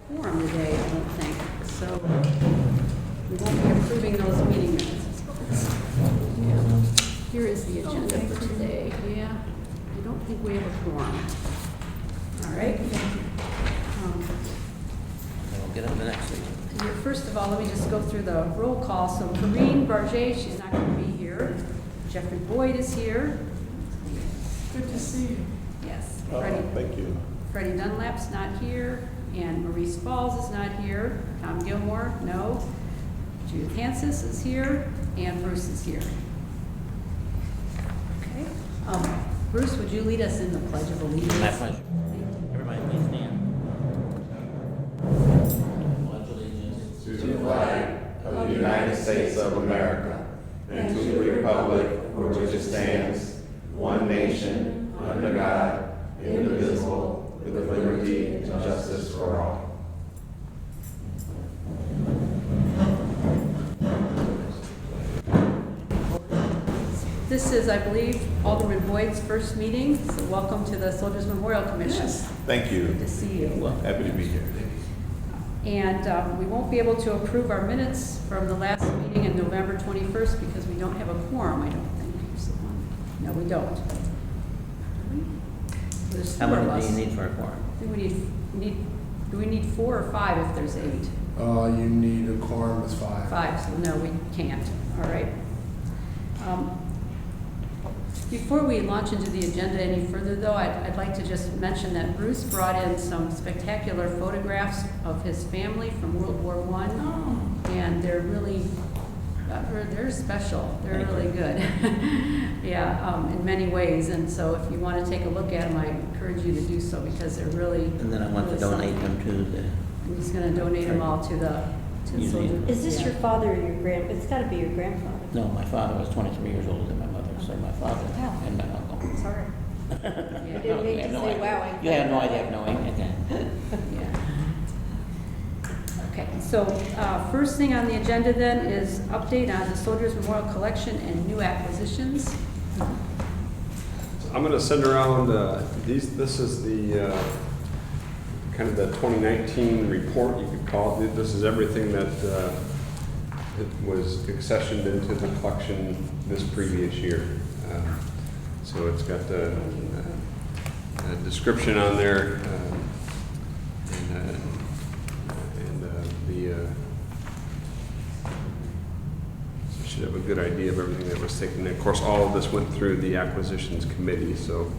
quorum today, I don't think. So we won't be approving those meeting minutes. Yeah. Here is the agenda for today. Yeah, I don't think we have a quorum. All right. We'll get up the next week. Here, first of all, let me just go through the roll call. So Corinne Barget, she's not going to be here. Jeffrey Boyd is here. Good to see you. Yes. Thank you. Freddie Dunlap's not here, and Maurice Falls is not here. Tom Gilmore, no. Judith Hansis is here, and Bruce is here. Okay. Bruce, would you lead us in the Pledge of Allegiance? My pleasure. Everybody please stand. Pledge allegiance To the flag of the United States of America and to the republic for which it stands, one nation, under God, indivisible, with liberty and justice for all. This is, I believe, Alderman Boyd's first meeting, so welcome to the Soldiers Memorial Commission. Yes. Thank you. Good to see you. Happy to be here. And we won't be able to approve our minutes from the last meeting in November 21st because we don't have a quorum, I don't think. No, we don't. Do we? There's How four of many us. do you need for a quorum? I think do we need 4 or 5 if there's 8? You need a quorum of 5. 5, so no, we can't. All right. Before we launch into the agenda any further, though, I'd like to just mention that Bruce brought in some spectacular photographs of his family from World War I, and they're really, they're special. They're Thank really you. good. Yeah, in many ways. And so if you want to take a look at them, I encourage you to do so because they're really. And then I want to really donate something. them to the, And he's going to donate them all to the Museum. soldiers. Is this Yeah. your father or your it's got to be your grandfather. no, my father was 23 years older than my mother, so my father Wow. and my uncle. Sorry. I Yeah. didn't mean You have to no say idea. wow. You have no idea of knowing, okay. Yeah. Okay, so first thing on the agenda then is update on the Soldiers Memorial Collection and new acquisitions. I'm going to send around this is the kind of the 2019 report, you could call it. This is everything that was accessioned into the collection this previous year. So it's got a description on there and should have a good idea of everything that was taken. And of course, all of this went through the acquisitions committee. So,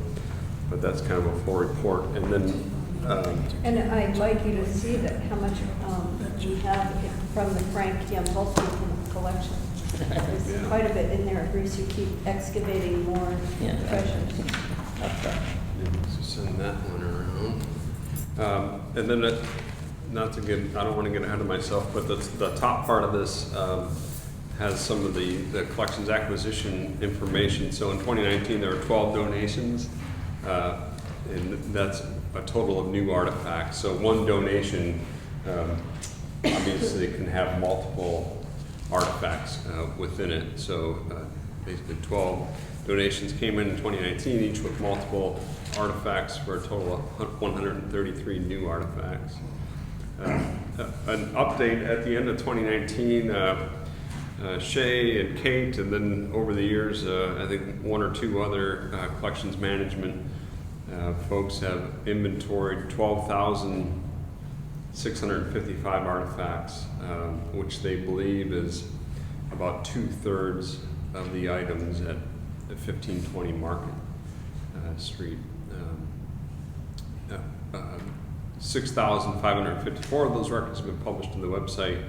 but that's kind of a full report. And then. And I'd like you to see that how much we have from the Frank Yampolsky collection. There's Yeah. quite a bit in there. Bruce, you keep excavating more Yeah. treasures. Okay. So send that one around. And then, not to get, I don't want to get ahead of myself, but the top part of this has some of the collections acquisition information. So in 2019, there were 12 donations, and that's a total of new artifacts. So one donation obviously can have multiple artifacts within it. So basically 12 donations came in 2019, each with multiple artifacts for a total of 133 new artifacts. An update at the end of 2019, Shay and Kate, and then over the years, I think 1 or 2 other collections management folks have inventoried 12,655 artifacts, which they believe is about 2/3 of the items at 1520 Market Street. 6,554 of those records have been published on the website.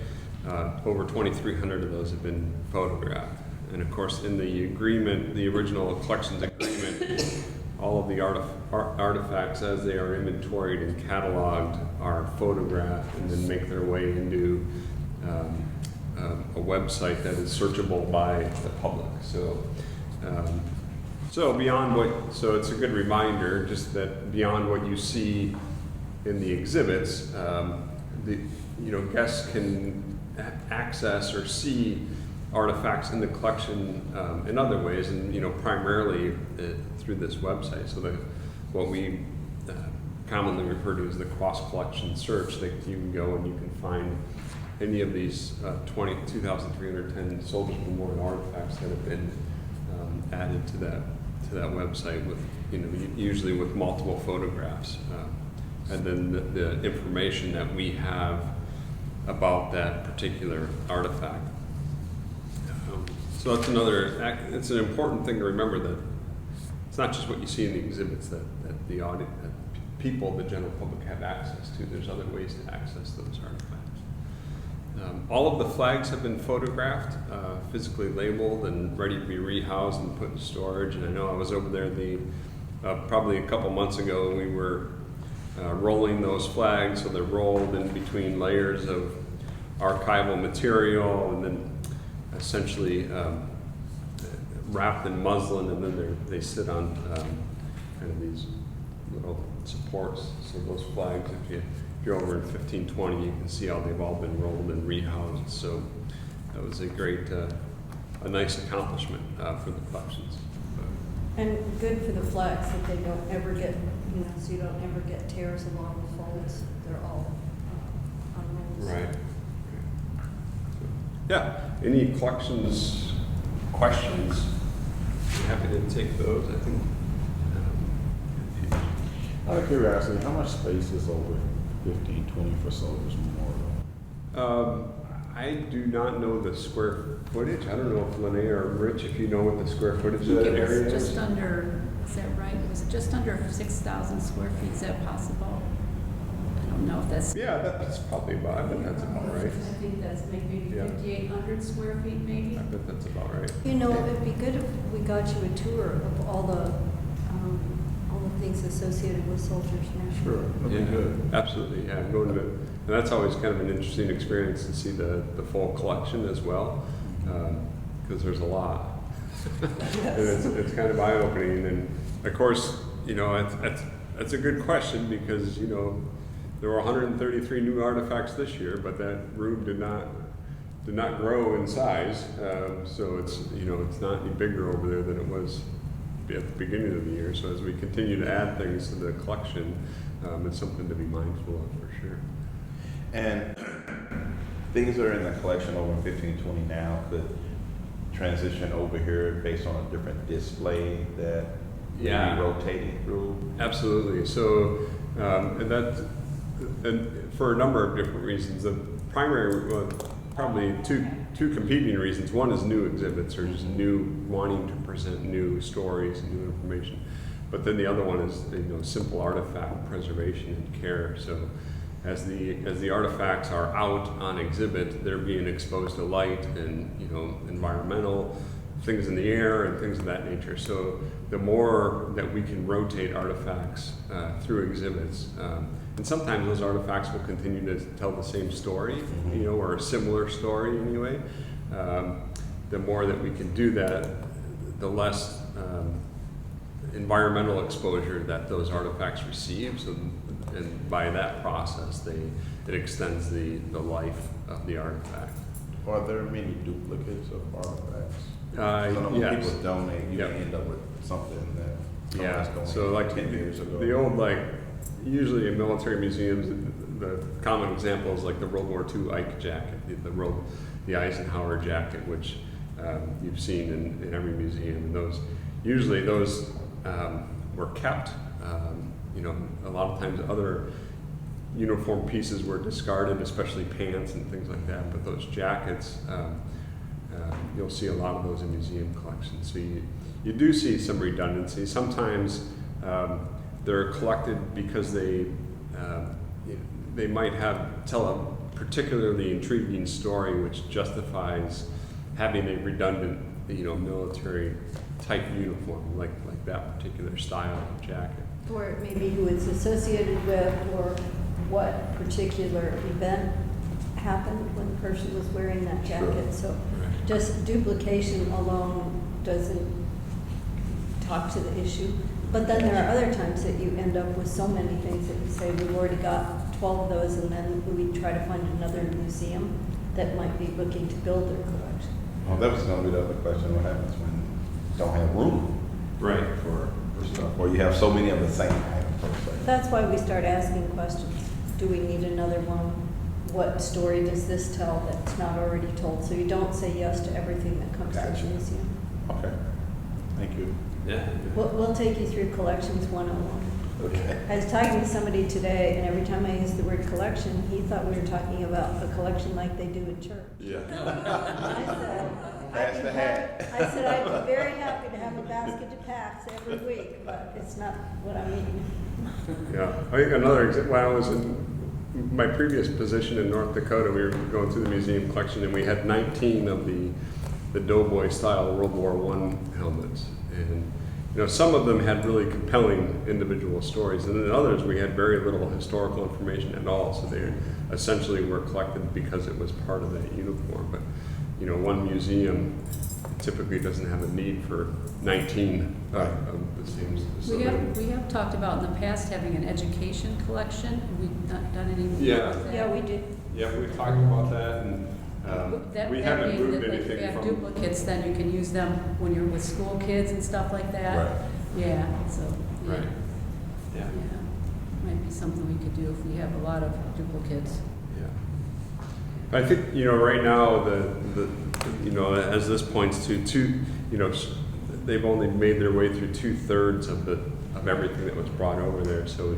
Over 2,300 of those have been photographed. And of course, in the agreement, the original collections agreement, all of the artifacts as they are inventoried and cataloged are photographed and then make their way into a website that is searchable by the public. So so it's a good reminder just that beyond what you see in the exhibits, guests can access or see artifacts in the collection in other ways, and primarily through this website. So that what we commonly referred to as the cross-collection search, that you can go and you can find any of these 2,310 Soldiers Memorial artifacts that have been added to that website with, usually with multiple photographs. And then the information that we have about that particular artifact. So that's it's an important thing to remember, that it's not just what you see in the exhibits that the audit, that people, the general public, have access to. There's other ways to access those artifacts. All of the flags have been photographed, physically labeled, and ready to be rehoused and put in storage. And I know I was over there probably a couple months ago, and we were rolling those flags, so they're rolled in between layers of archival material, and then essentially wrapped in muslin, and then they sit on kind of these little supports. So those flags, if you're over in 1520, you can see how they've all been rolled and rehoused. So that was a nice accomplishment for the collections. And good for the flags that they don't ever get, so you don't ever get tears along the folds. They're all on rolls. Right. Yeah. Any collections questions? I'm happy to take those. I think. Out of curiosity, how much space is over 1520 for Soldiers Memorial? I do not know the square footage. I don't know if Lene or Rich, if you know what the square footage of that It area was is. just under, is that right? Was it just under 6,000 square feet? Is that possible? I don't know if that's. Yeah, that's probably about. I bet that's about right. I think that's maybe Yeah. 5,800 square feet, maybe. I bet that's about right. It'd be good if we got you a tour of all the things associated with Soldiers National. Sure, that'd be good. Absolutely. Yeah, going to, and that's always kind of an interesting experience to see the full collection as well, because there's a lot. And it's kind of eye-opening, and of course, it's a good question, because there were 133 new artifacts this year, but that room did not grow in size, so it's it's not any bigger over there than it was at the beginning of the year. So as we continue to add things to the collection, it's something to be mindful of for sure. And things that are in the collection over 1520 now could transition over here based on a different display that will be rotating through. Absolutely. So, and for a number of different reasons. The primary, probably two competing reasons. One is new exhibits, or just wanting to present new stories and new information. But then the other one is simple artifact preservation and care. So as the artifacts are out on exhibit, they're being exposed to light and environmental things in the air and things of that nature. So the more that we can rotate artifacts through exhibits, and sometimes those artifacts will continue to tell the same story, or a similar story anyway. The more that we can do that, the less environmental exposure that those artifacts receive. So, and by that process, it extends the life of the artifact. Are there many duplicates of artifacts? When Yes. people donate, you Yep. may end up with something that Yeah. someone's So donated like 10 years ago. the old, usually in military museums, the common example is like the World War II Ike jacket, the Eisenhower jacket, which you've seen in every museum. And those were kept. A lot of times other uniform pieces were discarded, especially pants and things like that. But those jackets, you'll see a lot of those in museum collections. So you do see some redundancy. Sometimes they're collected because they might tell a particularly intriguing story, which justifies having a redundant, military type uniform, like that particular style of jacket. Or maybe who it's associated with, or what particular event happened when the person was wearing that jacket. So just duplication alone doesn't talk to the issue. But then there are other times that you end up with so many things that you say, we've already got 12 of those, and then we try to find another museum that might be looking to build their collection. Well, that was going to be the other question. What happens when you don't have room Right. for stuff, or you have so many of the same item per se? That's why we start asking questions. Do we need another one? What story does this tell that's not already told? So you don't say yes to everything that comes to Gotcha. the museum. Okay, thank you. Yeah. We'll take you through Collections 101. Okay. I was talking to somebody today, and every time I used the word collection, he thought we were talking about a collection like they do in church. Yeah. I said, Pass the hat. I said, I'd be very happy to have a basket to pass every week, but it's not what I mean. Yeah, I think another example, when I was in my previous position in North Dakota, we were going through the museum collection and we had 19 of the doughboy style World War I helmets. And you know, some of them had really compelling individual stories, and then others we had very little historical information at all. So they essentially were collected because it was part of that uniform. But you know, one museum typically doesn't have a need for 19 of the same. So We have talked about in the past having an education collection. Have we not done any more Yeah. of that? Yeah, we did. Yeah, we talked about that, and That- we that haven't being moved that, like, if you anything have from. duplicates, then you can use them when you're with school kids and stuff like that. Right. Yeah, so, yeah. Right. Yeah. Yeah. Might be something we could do if we have a lot of duplicates. Yeah. I think, you know, right now, you know, as this points to, you know, they've only made their way through 2/3 of everything that was brought over there, so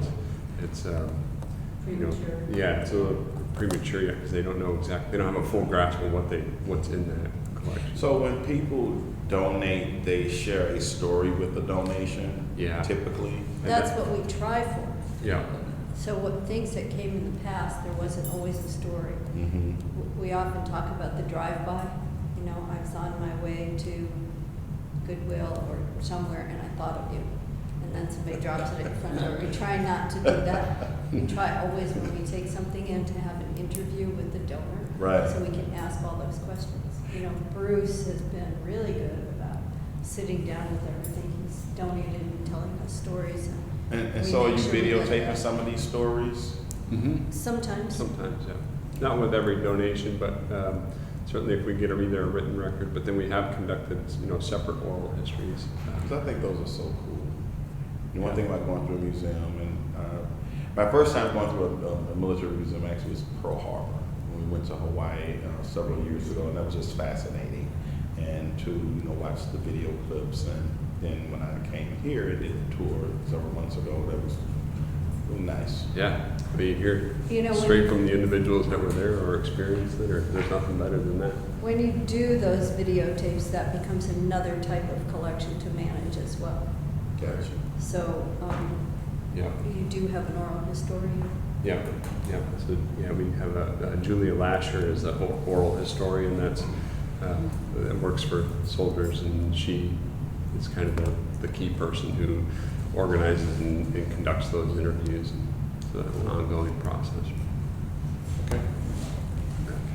it's you know, Premature. yeah, it's a little premature yet, because they don't know exactly, they don't have a full grasp of what's in that collection. So when people donate, they share a story with the donation? Yeah. Typically? That's what we try for. Yeah. So what things that came in the past, there wasn't always a story. Mm-hmm. We often talk about the drive-by. You know, I was on my way to Goodwill or somewhere and I thought of you. And then somebody drops it in front of her. We try not to do that. We try always when we take something in to have an interview with the donor. Right. So we can ask all those questions. You know, Bruce has been really good about sitting down with everything. He's donated and telling us stories. And we so are you make sure we get videotaping that. some of these stories? Mm-hmm. Sometimes. Sometimes, yeah. Not with every donation, but certainly if we get either a written record, but then we have conducted, you know, separate oral histories. Because I think those are so cool. You know, one thing about going through a museum, and my first time going through a military museum actually was Pearl Harbor. When we went to Hawaii several years ago, and that was just fascinating. And to, you know, watch the video clips, and then when I came here and did the tour several months ago, that was really nice. Yeah, they hear You know, straight from the individuals that were there or experienced it, or there's nothing better than that. When you do those videotapes, that becomes another type of collection to manage as well. Gotcha. So Yeah, you do have an oral historian. yeah, yeah. So yeah, we have a Julia Lasher is the oral historian that works for soldiers, and she is kind of the key person who organizes and conducts those interviews. So that's an ongoing process. Okay.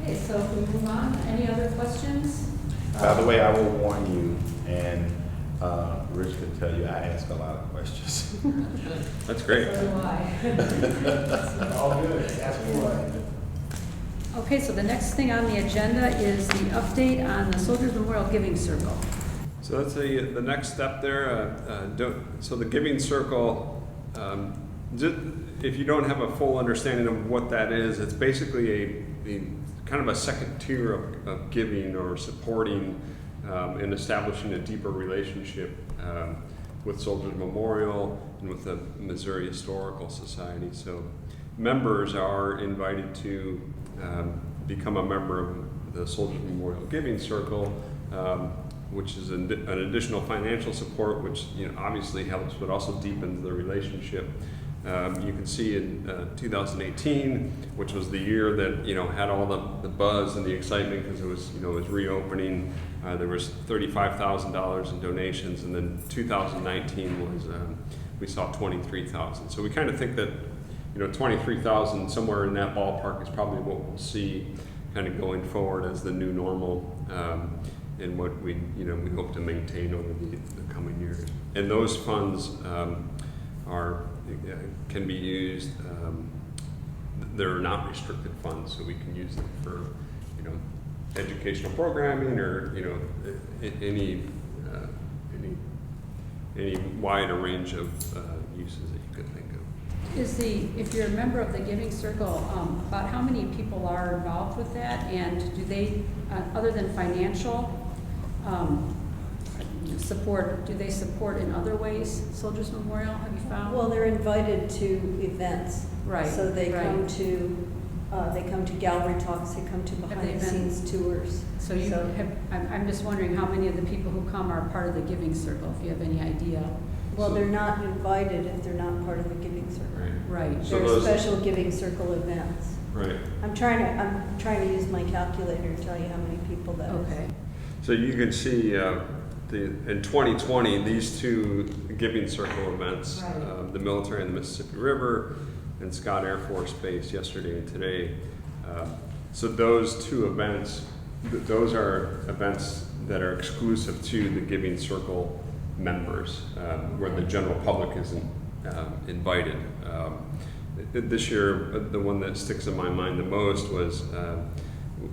Okay, so if we move on, any other questions? By the way, I will warn you, and Rich could tell you, I ask a lot of questions. That's great. So do I. All good, ask away. Okay, so the next thing on the agenda is the update on the Soldiers Memorial Giving Circle. So that's the next step there. So the Giving Circle, if you don't have a full understanding of what that is, it's basically a kind of a second tier of giving or supporting and establishing a deeper relationship with Soldiers Memorial and with the Missouri Historical Society. So members are invited to become a member of the Soldiers Memorial Giving Circle, which is an additional financial support, which, you know, obviously helps, but also deepens the relationship. You can see in 2018, which was the year that, you know, had all the buzz and the excitement because it was, you know, it was reopening. There was $35,000 in donations, and then 2019 was we saw 23,000. So we kind of think that, you know, 23,000 somewhere in that ballpark is probably what we'll see kind of going forward as the new normal. And what we hope to maintain over the coming years. And those funds can be used. They're not restricted funds, so we can use them for, you know, educational programming or, you know, any wide range of uses that you could think of. if you're a member of the Giving Circle, about how many people are involved with that? And do they, other than financial support, do they support in other ways Soldiers Memorial, have you found? Well, they're invited to events. Right, So they right. they come to gallery talks, they come to they behind the been- scenes tours. So you have, I'm just wondering how many of the people who come are part of the Giving Circle, if you have any idea. Well, they're not invited if they're not part of the Giving Circle. Right. So They're those- special Giving Circle events. Right. I'm trying to use my calculator to tell you how many people that is. Okay. So you can see in 2020, these two Giving Circle events, Right. the military on the Mississippi River and Scott Air Force Base yesterday and today. So those two events, those are events that are exclusive to the Giving Circle members, where the general public isn't invited. This year, the one that sticks in my mind the most was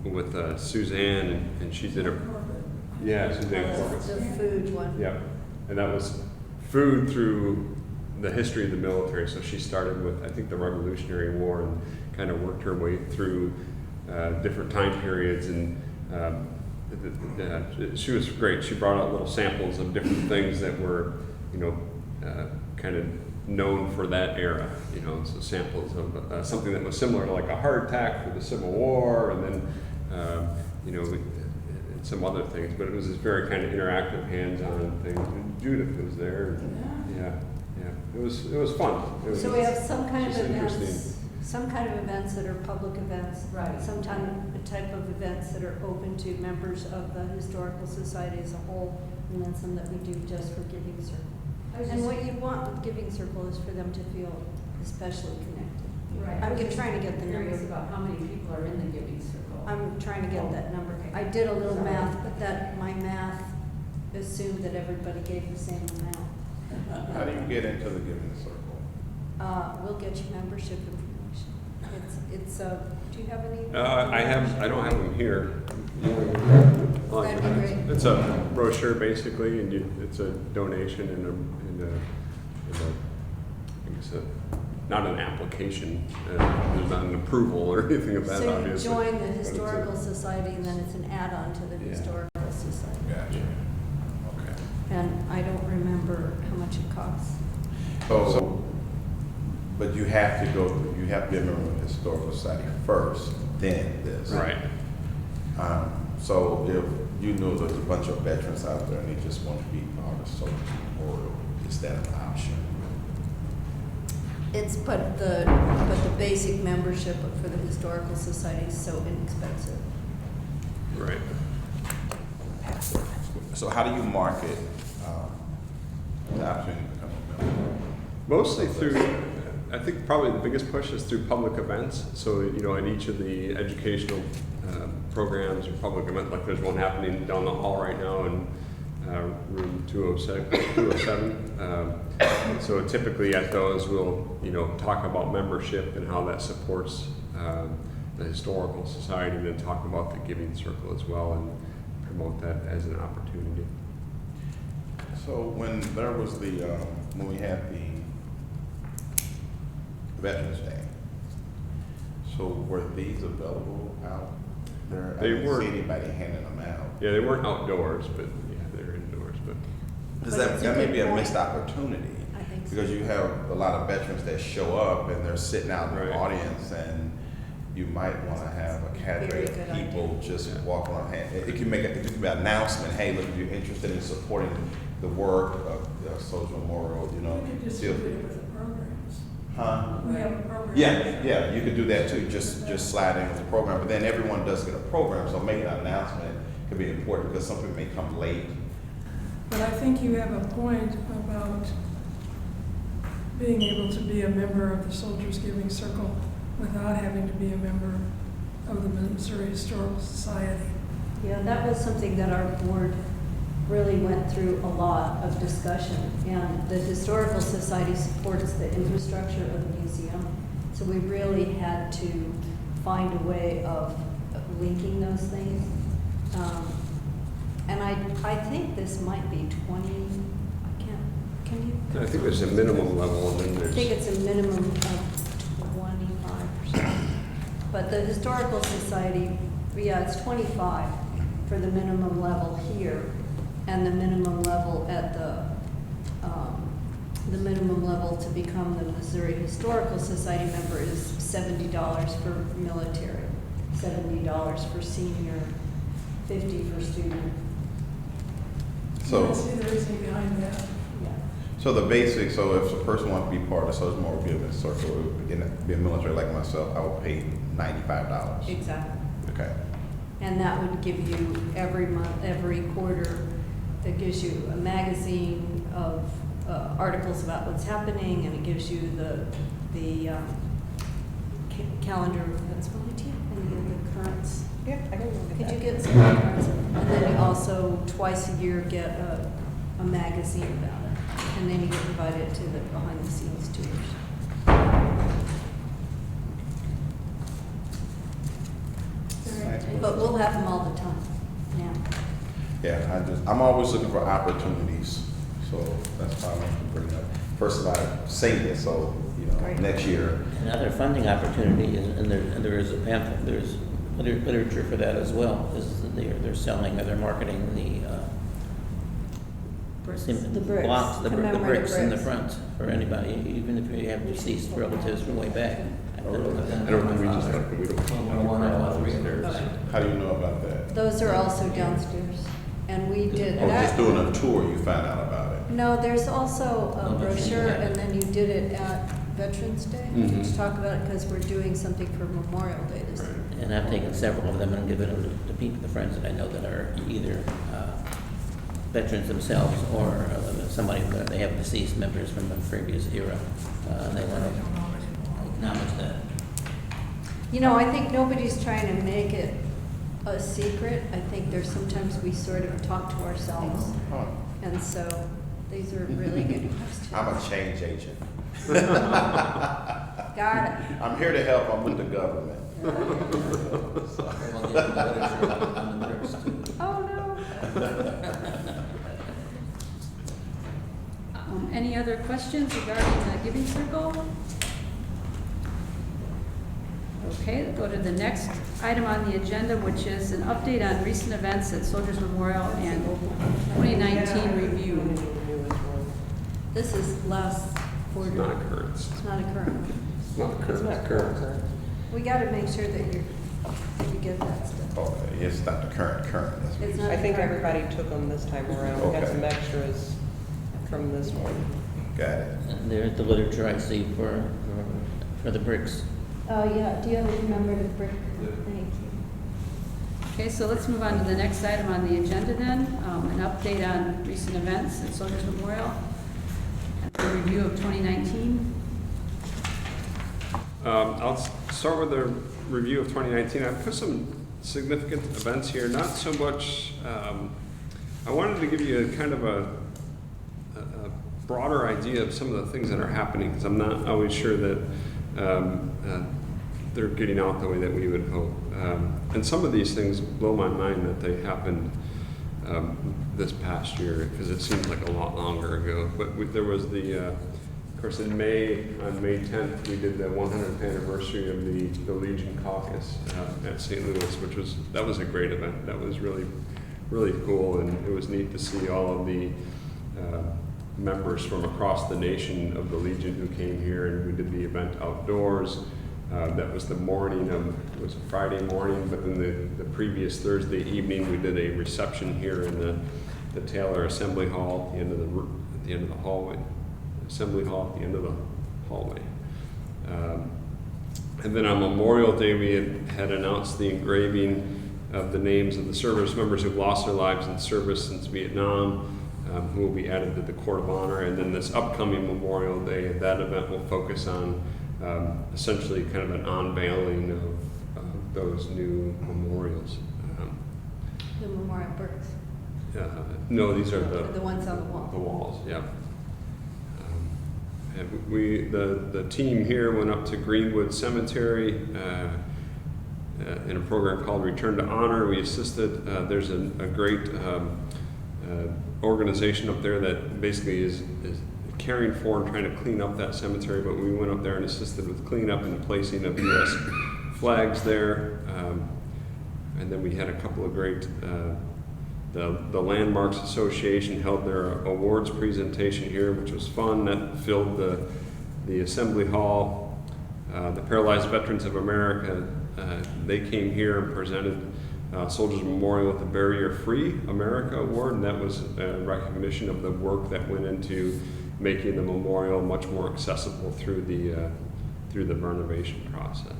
with Suzanne, and she did a Suzanne That's Corbett. the food one. Yep, and that was food through the history of the military. So she started with, I think, the Revolutionary War and kind of worked her way through different time periods. And she was great. She brought out little samples of different things that were, kind of known for that era. So samples of something that was similar to like a heart attack for the Civil War, and then some other things, but it was this very kind of interactive, hands-on thing. And Judith was there. Yeah. It was fun. So we have some kind of just events, interesting. that are public events. Right. Some type of events that are open to members of the Historical Society as a whole, and then some that we do just for Giving Circle. And what you want with Giving Circle is for them to feel especially connected. Right. I'm trying to get the Curious number. about how many people are in the Giving Circle. I'm trying to get that number. I did a little math, but my math assumed that everybody gave the same amount. How do you get into the Giving Circle? We'll get you membership information. It's do you have any? I don't have them here. That'd be great. It's a brochure basically, and it's a donation and I guess not an application. There's not an approval or anything of that, So you obviously. join the But it's a- Historical Society, and then it's an add-on to the Yeah. Historical Society. Gotcha. Okay. And I don't remember how much it costs. So, but you have to you have to be a member of the Historical Society first, then this. Right. So if you know there's a bunch of veterans out there and they just want to be part of Soldiers Memorial, is that an option? But the basic membership for the Historical Society is so inexpensive. Right. So how do you market the opportunity to become a member? Mostly through, I think probably the biggest push is through public events. So, in each of the educational programs or public events, like there's one happening down the hall right now in room 207. So typically at those, we'll, talk about membership and how that supports the Historical Society, and then talk about the Giving Circle as well and promote that as an opportunity. So when there was when we had the Veterans Day, so were these available out there? They I didn't were. see anybody handing them out. Yeah, they weren't outdoors, but yeah, they're indoors. But Because But that, it's a that may good be a point. missed opportunity. I think so. Because you have a lot of veterans that show up and they're sitting out in the Right. audience, and you might want to have a cadre Very of good people just Yeah. walk around. It can make it can be an announcement. Hey, look, if you're interested in supporting the work of the Soldier Memorial, We could just do feel it free. with the programs. Huh? We have a program. Yeah, you could do that too. Just slide in with the program, but then everyone does get a program, so making an announcement could be important because some people may come late. But I think you have a point about being able to be a member of the Soldiers Giving Circle without having to be a member of the Missouri Historical Society. Yeah, that was something that our board really went through a lot of discussion. And the Historical Society supports the infrastructure of the museum. So we really had to find a way of linking those things. And I think this might be 20, Can you? I think there's a minimum level and then I think there's, it's a minimum of 25%. But the Historical Society, yeah, it's 25 for the minimum level here, and the minimum level at the minimum level to become the Missouri Historical Society member is $70 for military, $70 for senior, $50 for student. So, I see the reasoning behind that. Yeah. so the basic, so if a person wants to be part of the Social Moral Giving Circle, be a military like myself, I would pay $95. Exactly. Okay. And that would give you every month, every quarter, it gives you a magazine of articles about what's happening, and it gives you the calendar, that's what I did, and the currents. Yeah, I can look at Could that. you get some currents? And then you also, twice a year, get a magazine about it. And then you get invited to the behind-the-scenes tours. But we'll have them all the time now. Yeah, I'm always looking for opportunities, so that's why I want to bring it up. First of all, saying it, so, Great. next year. Another funding opportunity is, and there is a pamphlet, there's literature for that as well, is that they're selling or they're marketing The bricks, blocks, the commemorative bricks in the bricks. front for anybody, even if you have deceased relatives from way back. I don't think we just have, we don't. One or three others. How do you know about that? Those are also downstairs, and we did Or just that. doing a tour, you find out about it? No, there's also a Oh, that's- brochure, yeah. and then you did it at Veterans Day. Mhm. Let's talk about it, because we're doing something for Memorial Day this year. And I've taken several of them and given them to people, the friends that I know that are either veterans themselves or somebody where they have deceased members from the previous era. And they want to acknowledge that. You know, I think nobody's trying to make it a secret. I think there's sometimes we sort of talk to ourselves, Huh. and so these are really good questions. I'm a change agent. Got it. I'm here to help, I'm with the government. Oh, no. Any other questions regarding the giving circle? Okay, go to the next item on the agenda, which is an update on recent events at Soldiers Memorial and 2019 review. This is last quarter. It's not a occurrence. It's not a current. It's not a It's occurrence. not current. We gotta make sure that you get that stuff. Okay, it's not the current, that's what It's you not I think current. everybody took them this time around. We got Okay. some extras from this one. got it. And there's the literature I see for the bricks. Oh, yeah, do you have a commemorative brick? Thank you. Okay, so let's move on to the next item on the agenda then, an update on recent events at Soldiers Memorial, and a review of 2019. I'll start with a review of 2019. I've put some significant events here, not so much, I wanted to give you a kind of a broader idea of some of the things that are happening, because I'm not always sure that they're getting out the way that we would hope. And some of these things blow my mind that they happened this past year, because it seems like a lot longer ago. But there was of course, in May, on May 10th, we did the 100th anniversary of the Legion Caucus at St. Louis, that was a great event. That was really, really cool, and it was neat to see all of the members from across the nation of the Legion who came here, and we did the event outdoors. That was the morning of, it was a Friday morning, but then the previous Thursday evening, we did a reception here in the Taylor Assembly Hall at the end of the hallway. Assembly Hall at the end of the hallway. And then on Memorial Day, we had announced the engraving of the names of the service members who've lost their lives in service since Vietnam, who will be added to the Court of Honor. And then this upcoming Memorial Day, that event will focus on essentially kind of an unveiling of those new memorials. The memorial bricks, No, these are the ones on the wall. the walls, yeah. And the team here went up to Greenwood Cemetery in a program called Return to Honor. We assisted. There's a great organization up there that basically is caring for and trying to clean up that cemetery, but we went up there and assisted with cleanup and placing of U.S. flags there. And then we had a couple of great, the Landmarks Association held their awards presentation here, which was fun. That filled the Assembly Hall. The Paralyzed Veterans of America, they came here and presented Soldiers Memorial with the Barrier Free America Award, and that was a recognition of the work that went into making the memorial much more accessible through the renovation process.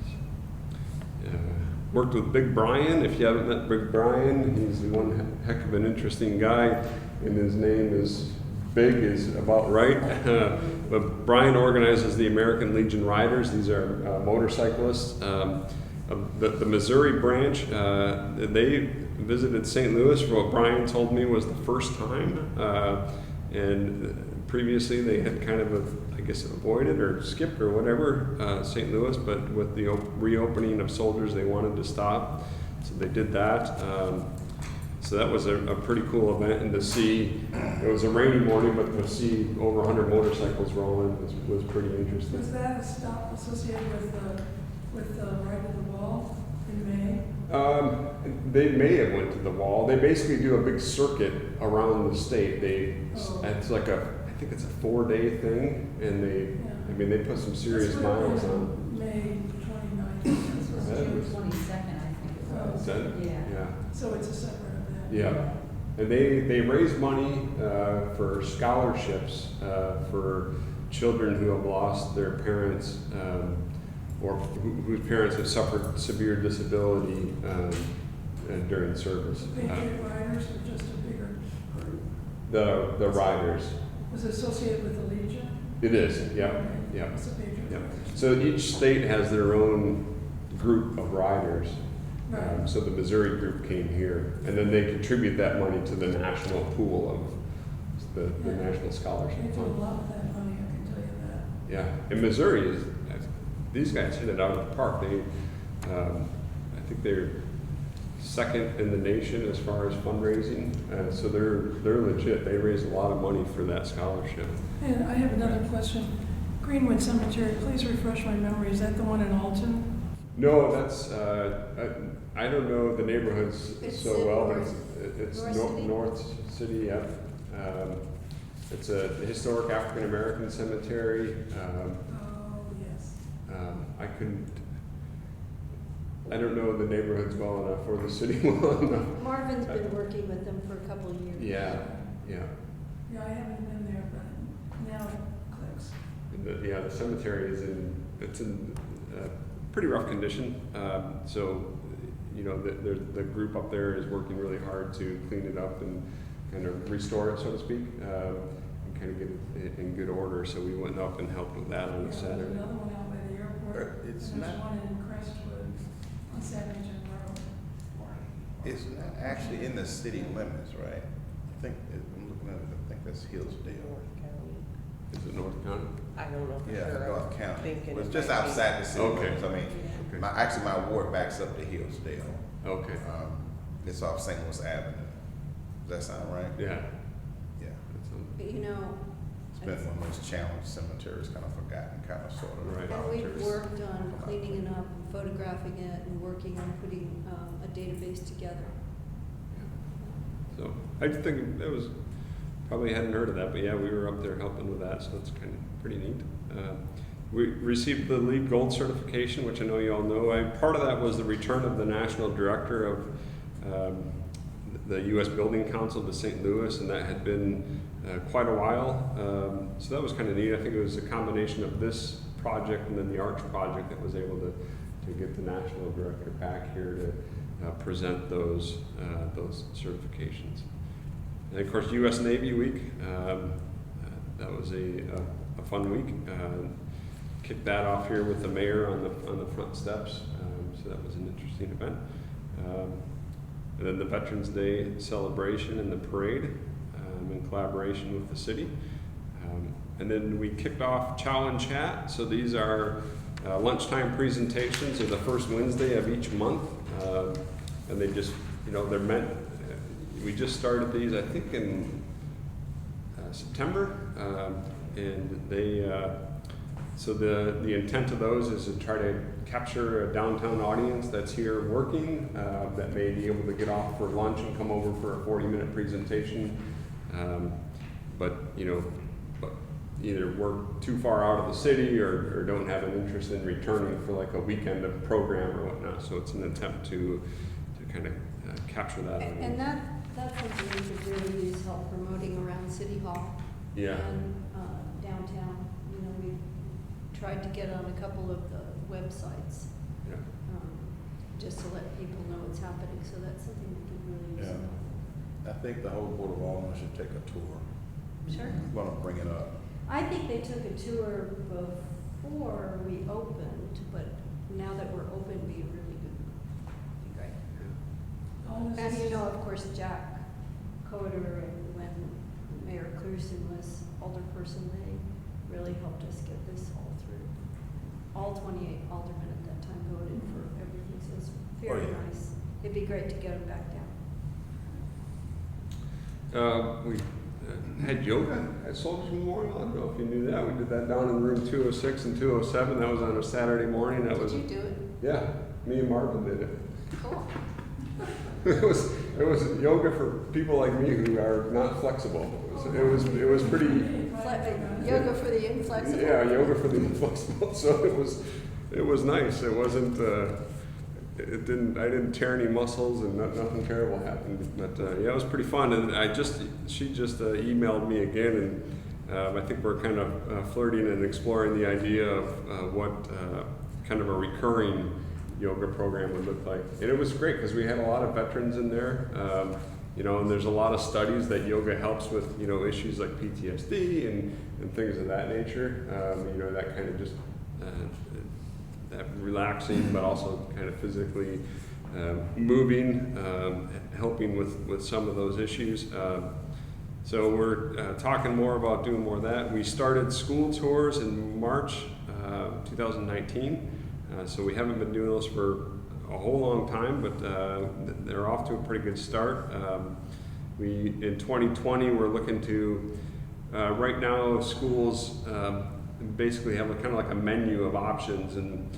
Worked with Big Brian. If you haven't met Big Brian, he's one heck of an interesting guy, and his name is Big is about right. But Brian organizes the American Legion Riders. These are motorcyclists. The Missouri branch, they visited St. Louis for what Brian told me was the first time. And previously they had kind of, I guess, avoided or skipped or whatever St. Louis, but with the reopening of soldiers, they wanted to stop. So they did that. So that was a pretty cool event, and to see, it was a rainy morning, but to see over 100 motorcycles rolling was pretty interesting. Was that a stop associated with the Ride to the Wall in May? They may have went to the wall. They basically do a big circuit around the state. It's like I think it's a 4-day thing, and they put some serious miles on. May 29th. This was June 22nd, I think it was. Is that- Yeah. So it's a separate event. Yeah, and they raise money for scholarships for children who have lost their parents or whose parents have suffered severe disability during service. Patriot Riders or just a bigger group? The riders. Was it associated with the Legion? It is, yeah, Okay. yeah. It's a Patriot Yeah. Riders. So each state has their own group of riders. Right. So the Missouri group came here, and then they contribute that money to the national pool of the National They Scholarship do a Fund. lot with that money, I can tell you that. Yeah, and Missouri is, these guys hit it out of the park. They, I think they're second in the nation as far as fundraising, so they're legit. They raise a lot of money for that scholarship. And I have another question. Greenwood Cemetery, please refresh my memory. Is that the one in Alton? No, that's, I don't know the neighborhoods It's so in well, but North- it's North City? North City, yeah. It's a historic African American cemetery. Oh, yes. I don't know the neighborhoods well enough or the city well enough. Marvin's been working with them for a couple of years. Yeah, yeah. Yeah, I haven't been there, but now it clicks. And the cemetery is it's in pretty rough condition. So, you know, the group up there is working really hard to clean it up and kind of restore it, so to speak, and kind of get it in good order. So we went up and helped with that on Yeah, Saturday. There's another one out by the airport. It's and there's not- one in Crestwood on Savage Road. It's not actually in the city limits, right? I think, I'm looking at it, I think that's Hillsdale. Is it North County? I don't know for Yeah, sure. North I'm County. thinking Well, it's it just might be- outside the city Okay. limits. I mean, Okay. actually my ward backs up to Hillsdale. Okay. It's off St. Louis Avenue. Does that sound right? Yeah. Yeah. But, you know, It's been one of those challenged cemeteries, kind of forgotten, kind of sort of. Right. and we've volunteers worked on come out. cleaning it up, and photographing it, and working on putting a database together. So I think that was, probably hadn't heard of that, but yeah, we were up there helping with that, so that's kind of pretty neat. We received the LEED Gold certification, which I know you all know. Part of that was the return of the National Director of the U.S. Building Council to St. Louis, and that had been quite a while. So that was kind of neat. I think it was a combination of this project and then the Arch project that was able to get the National Director back here to present those certifications. And of course, U.S. Navy Week, that was a fun week. Kicked that off here with the mayor on the front steps, so that was an interesting event. And then the Veterans Day celebration and the parade in collaboration with the city. And then we kicked off Chow and Chat. So these are lunchtime presentations of the first Wednesday of each month. And they just, you know, they're meant, we just started these, I think, in September. and they, so the intent of those is to try to capture a downtown audience that's here working, that may be able to get off for lunch and come over for a 40-minute presentation. But, you know, either work too far out of the city or don't have an interest in returning for like a weekend of program or whatnot. So it's an attempt to kind of capture that. And that's something we could really use help promoting around City Hall. Yeah. And downtown. You know, we've tried to get on a couple of the websites, Yeah. just to let people know what's happening. So that's something we could really use. Yeah. I think the whole Board of Aldermen should take a tour. Sure. I'm gonna bring it up. I think they took a tour before we opened, but now that we're open, it'd be really good. Be great. And you know, of course, Jack Coder and when Mayor Clearson was alderperson, they really helped us get this all through. All 28 aldermen at that time voted for everything, so it's very nice. It'd be great to get them back down. We had yoga at Soldiers Memorial. I don't know if you knew that. We did that down in room 206 and 207. That was on a Saturday morning. That was. Did you do it? Yeah, me and Marvin did it. Cool. It was yoga for people like me who are not flexible. It was pretty. Yoga for the inflexible? Yeah, yoga for the inflexible. So it was nice. It wasn't. I didn't tear any muscles and nothing terrible happened. But yeah, it was pretty fun. And she just emailed me again, and I think we're kind of flirting and exploring the idea of what kind of a recurring yoga program would look like. And it was great because we had a lot of veterans in there. You know, and there's a lot of studies that yoga helps with, you know, issues like PTSD and things of that nature. You know, that kind of just that relaxing, but also kind of physically moving, helping with some of those issues. So we're talking more about doing more of that. We started school tours in March 2019. So we haven't been doing those for a whole long time, but they're off to a pretty good start. In 2020, we're looking to, right now schools basically have kind of like a menu of options, and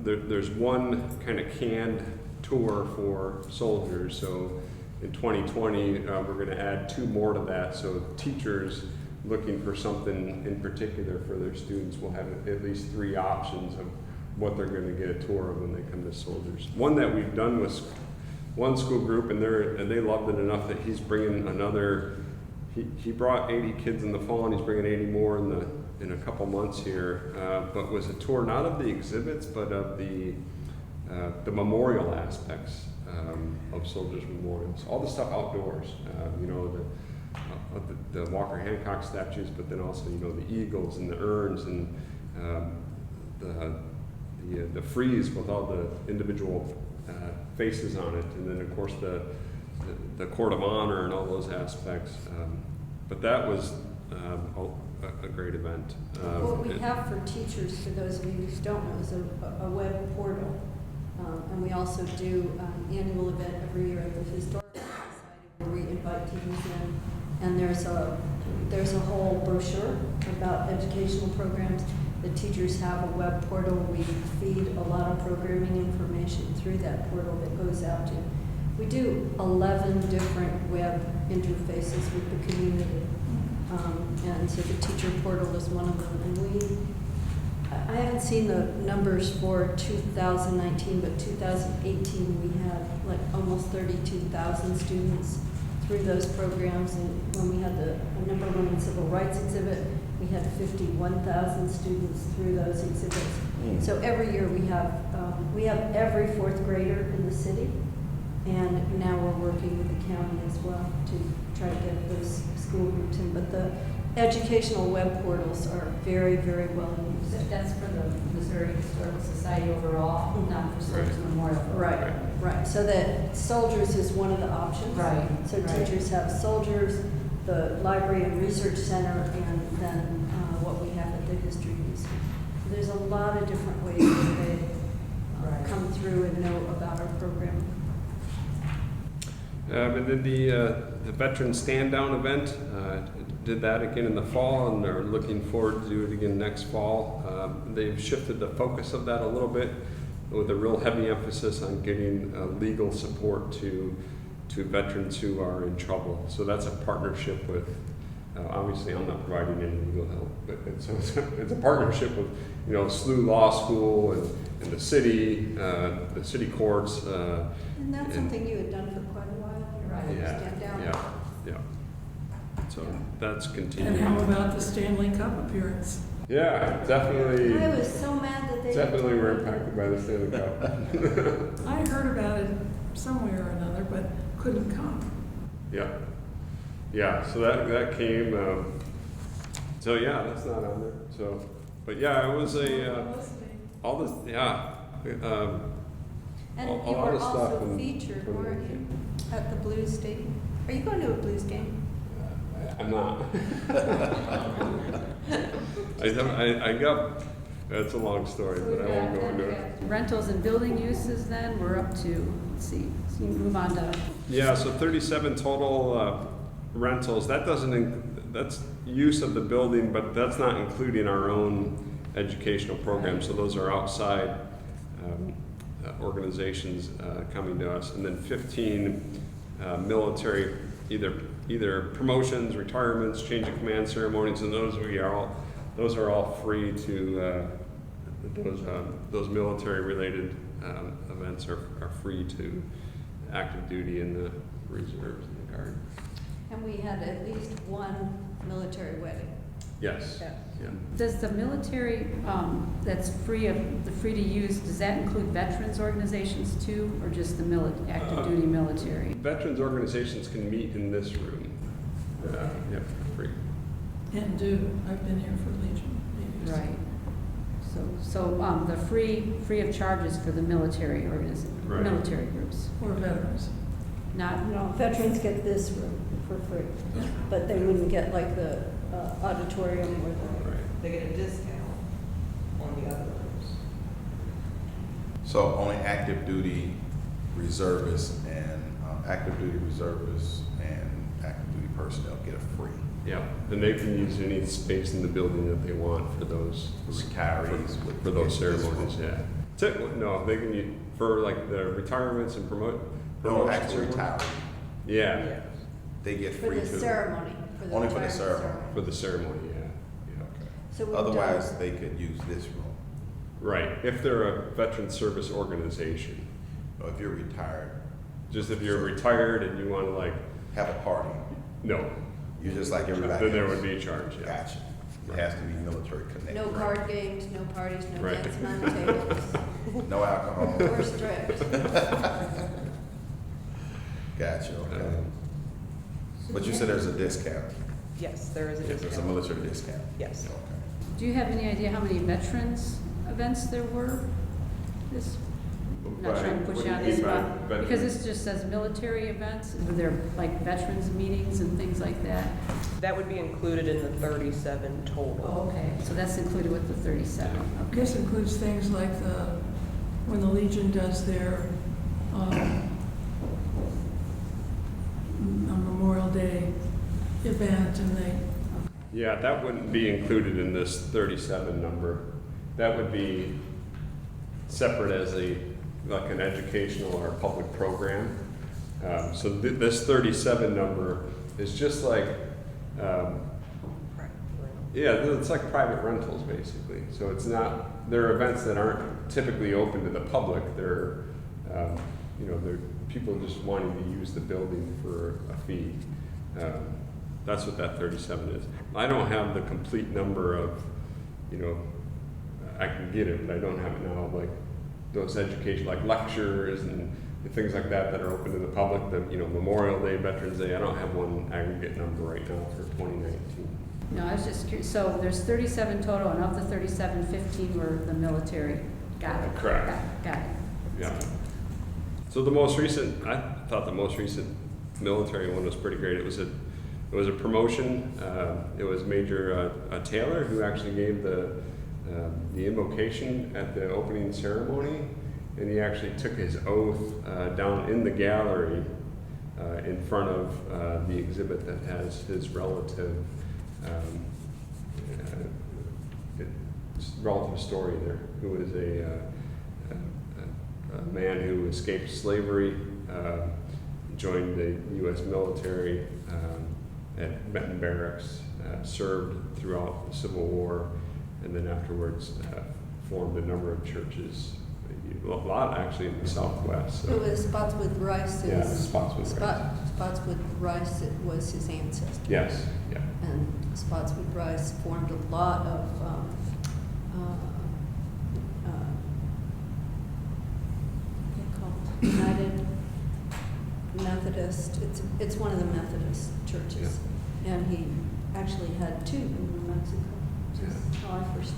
there's one kind of canned tour for soldiers. So in 2020, we're going to add 2 more to that. So teachers looking for something in particular for their students will have at least 3 options of what they're going to get a tour of when they come to soldiers. One that we've done was one school group, and they loved it enough that he's bringing another. He brought 80 kids in the fall, and he's bringing 80 more in a couple months here. But was a tour not of the exhibits, but of the memorial aspects of soldiers' memorials. All the stuff outdoors. You know, the Walker Hancock statues, but then also, you know, the eagles and the urns and the frieze with all the individual faces on it, and then of course the court of honor and all those aspects. But that was a great event. What we have for teachers, for those of you who don't know, is a web portal. And we also do an annual event every year at the Historical Society where we invite teachers in. And there's a whole brochure about educational programs. The teachers have a web portal. We feed a lot of programming information through that portal that goes out to. We do 11 different web interfaces with the community. And so the teacher portal is one of them. And I haven't seen the numbers for 2019, but 2018 we had like almost 32,000 students through those programs. And when we had the number 1 in civil rights exhibit, we had 51,000 students through those exhibits. So every year we have every 4th grader in the city, and now we're working with the county as well to try to get those school groups in. But the educational web portals are very, very well used. That's for the Missouri Historical Society overall, not for Soldiers Memorial. Right. So that soldiers is one of the options. Right. So teachers have soldiers, the library and research center, and then what we have at the history museum. So there's a lot of different ways that they come through and know about our program. And then the veteran stand down event, did that again in the fall, and they're looking forward to do it again next fall. They've shifted the focus of that a little bit with a real heavy emphasis on getting legal support to veterans who are in trouble. So that's a partnership with, obviously I'm not providing any legal help, but it's a partnership with, SLU Law School and the city courts. And that's something you had done for quite a while, right? Stand down. Yeah. So that's continuing. And how about the Stanley Cup appearance? Yeah, definitely. I was so mad that they. Definitely were impacted by the Stanley Cup. I heard about it somewhere or another, but couldn't come. Yeah. So that came. So yeah, that's not on there. So, but yeah, it was all this. Yeah. And a you lot were of stuff also in featured, weren't you, 2019. at the Blues game? Are you going to a Blues game? I'm not. I got. That's a long story, but I won't go into it. Rentals and building uses then, we're up to, let's see, so you move on to, Yeah, so 37 total rentals. That's use of the building, but that's not including our own educational programs. So those are outside organizations coming to us, and then 15 military either promotions, retirements, change of command ceremonies, and those are all free to those military related events are free to active duty in the reserves and the guard. And we had at least one military wedding. Yes. Yeah. does the military, that's free to use, does that include veterans organizations too, or just the active duty military? Veterans organizations can meet in this room. Yeah, for free. And do. I've been here for Legion. Right. So the free of charges for the military Right. military groups, Or veterans. not, No, veterans get this room for free, but they wouldn't get like the auditorium or the. Right. They get a discount on the other rooms. So only active duty reservists and active duty personnel get a free. Yeah, and they can use any space in the building that they want for those Retirees for those ceremonies. Yeah. No, they can use for like the retirements and No, promotions. actually retirees. Yeah, They get For free the too. ceremony. Only for the retirement ceremony. for the ceremony. Yeah. So we've Otherwise, done- they could use this room. Right. If they're a veteran service organization, Or if you're retired, just if you're retired and you want to like, have a party. no, You're just like everybody then there else. would be a charge. Yeah. Gotcha. It has to be military connected. No card games, no parties, no Right. dancing on tables. No alcohol. We're strict. Gotcha, okay. But you said there's a discount. Yes, there is a There's a discount. military discount. Yes. Okay. do you have any idea how many veterans events there were? This, not trying to put What you do on you the mean by spot, veterans? because this just says military events, were there like veterans meetings and things like that? That would be included in the 37 Oh, total. okay, so that's included with the 37, okay. This includes things like when the Legion does their Memorial Day event and they, Yeah, that wouldn't be included in this 37 number. That would be separate as like an educational or public program. So this 37 number is just like, yeah, it's like private rentals basically. So it's not, they're events that aren't typically open to the public. They're, they're people just wanting to use the building for a fee. That's what that 37 is. I don't have the complete number of, I can get it, but I don't have it now, like those education, like lectures and things like that that are open to the public, the, Memorial Day, Veterans Day. I don't have one aggregate number right now for 2019. No, I was just curious, so there's 37 total, and of the 37, 15 were the military. Got it. Correct. Got it. Yeah. So I thought the most recent military one was pretty great. It was a promotion. It was Major Taylor who actually gave the invocation at the opening ceremony, and he actually took his oath down in the gallery in front of the exhibit that has his relative relative story there, who is a man who escaped slavery, joined the U.S. military at Benton Barracks, served throughout the Civil War, and then afterwards formed a number of churches, a lot actually in the Southwest. So. It was Spotswood Rice. Yeah, Spotswood Rice. Spotswood Rice, it was his ancestor. Yes, yeah. And Spotswood Rice formed a lot of United Methodist. It's one of the Methodist churches, and he actually had two in New Mexico. Which is how I first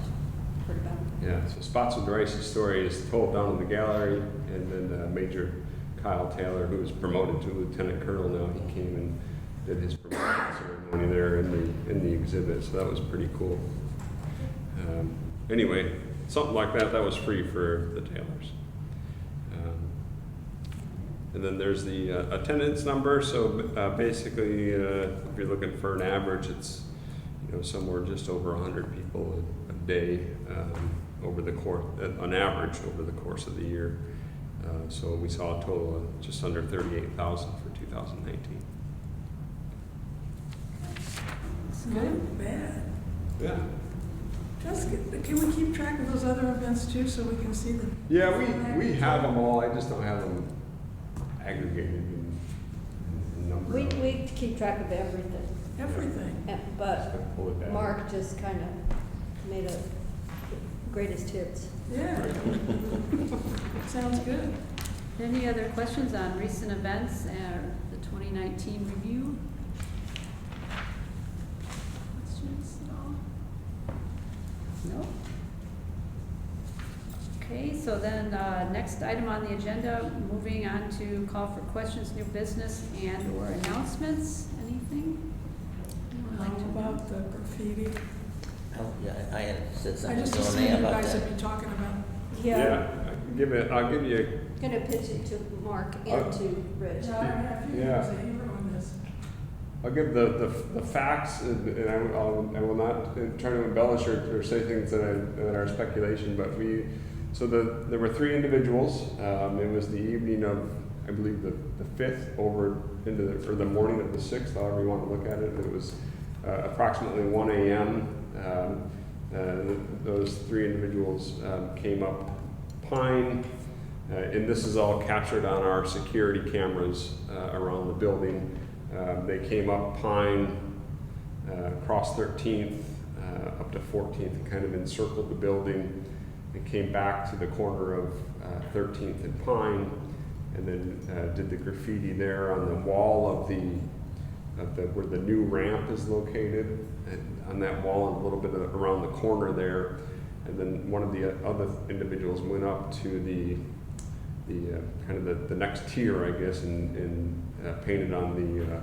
heard about it. Yeah, so Spotswood Rice's story is told down in the gallery, and then Major Kyle Taylor, who was promoted to lieutenant colonel now, he came and did his promotion ceremony there in the exhibit. So that was pretty cool. Anyway, something like that was free for the Taylors. And then there's the attendance number. So basically, if you're looking for an average, it's somewhere just over 100 people a day over the course, on average over the course of the year. So we saw a total of just under 38,000 for 2019. It's not bad. Yeah. Jessica, can we keep track of those other events too, so we can see them? Yeah, we have them all. I just don't have them aggregated in number. We keep track of everything. Everything. But Pull it down. Mark just kind of made a greatest hits. Yeah. Sounds good. Any other questions on recent events and the 2019 review? Questions at all? No? Okay, so then next item on the agenda, moving on to call for questions, new business, and or announcements. Anything? Anyone How like to about the graffiti? Oh, yeah, I had said I something just to assumed Renee you about guys that. would be talking about. Yeah, I'll give you. Gonna pitch it to Mark and to Rich. Yeah. I'll give the facts, and I will not try to embellish or say things that are speculation. But there were three individuals. It was the evening of, I believe, the 5th over into the morning of the 6th, however you want to look at it. It was approximately 1 a.m. Those three individuals came up Pine, and this is all captured on our security cameras around the building. They came up Pine, across 13th, up to 14th, and kind of encircled the building. They came back to the corner of 13th and Pine, and then did the graffiti there on the wall of where the new ramp is located, and on that wall and a little bit around the corner there. And then one of the other individuals went up to the kind of the next tier, I guess, and painted on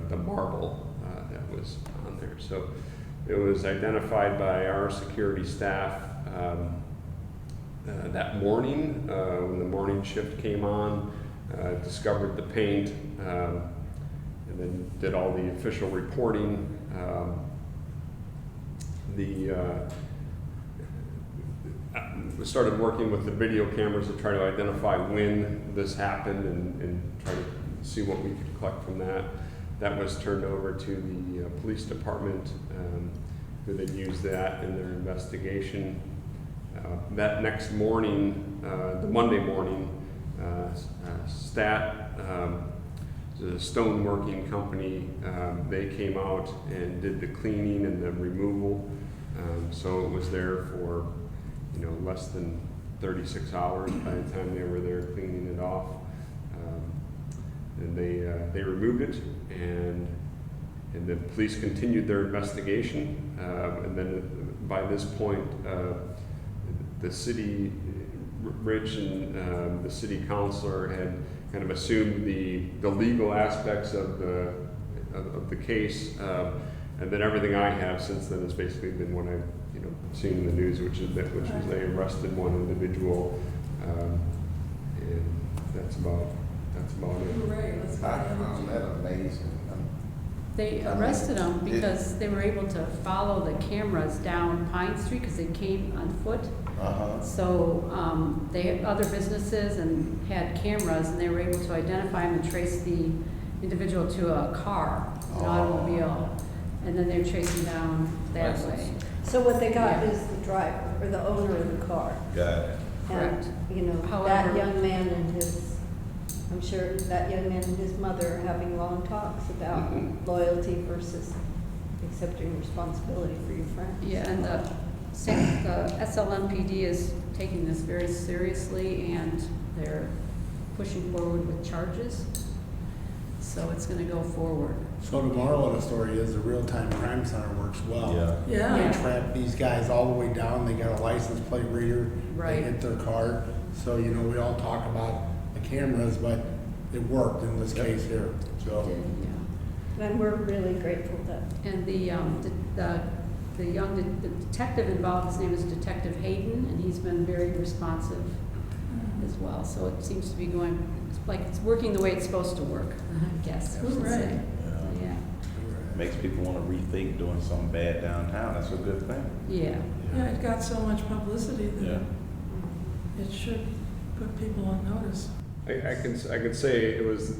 the marble that was on there. So it was identified by our security staff that morning when the morning shift came on, discovered the paint, and then did all the official reporting. We started working with the video cameras to try to identify when this happened and try to see what we could collect from that. That was turned over to the police department, who then used that in their investigation. That next morning, the Monday morning, STAT, the stoneworking company, they came out and did the cleaning and the removal. So it was there for less than 36 hours by the time they were there cleaning it off. And they removed it, and the police continued their investigation. And then by this point, the city, Rich and the city councilor had kind of assumed the legal aspects of the case. And then everything I have since then has basically been what I've seen in the news, which was they arrested one individual, and that's about That's about it. Hooray, let's go. I found that amazing. They arrested them because they were able to follow the cameras down Pine Street because they came on foot. Uh-huh. So they had other businesses and had cameras, and they were able to identify them and trace the individual to a car, an automobile, and then they were tracing down that way. So what they got Yeah. is the driver or the owner of the car. Got it. Correct. And, you know, However- that young man and his, I'm sure that young man and his mother are having long talks about loyalty versus accepting responsibility for your friends. Yeah, and the SLMPD is taking this very seriously, and they're pushing forward with charges. So it's gonna go forward. So the moral of the story is the real-time crime center works well. Yeah. They trap these guys all the way down, they got a license plate reader, they Right. hit their car. So, you know, we all talk about the cameras, but it worked in this case here, so. Yeah. And we're really grateful that, And the young the detective involved, his name is Detective Hayden, and he's been very responsive as well. So it seems to be going, it's like it's working the way it's supposed to work, I guess I should Hooray. say. Yeah, Makes people want to rethink doing something bad downtown. That's a good thing. yeah. Yeah, it got so much publicity Yeah. that it should put people on notice. I can say it was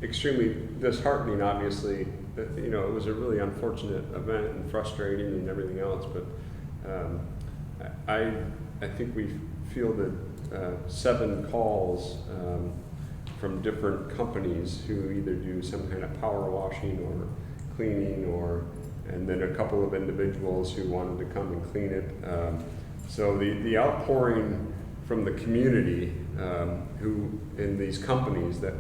extremely disheartening, obviously. You know, it was a really unfortunate event and frustrating and everything else, but I think we fielded 7 calls from different companies who either do some kind of power washing or cleaning, and then a couple of individuals who wanted to come and clean it. So the outpouring from the community who in these companies that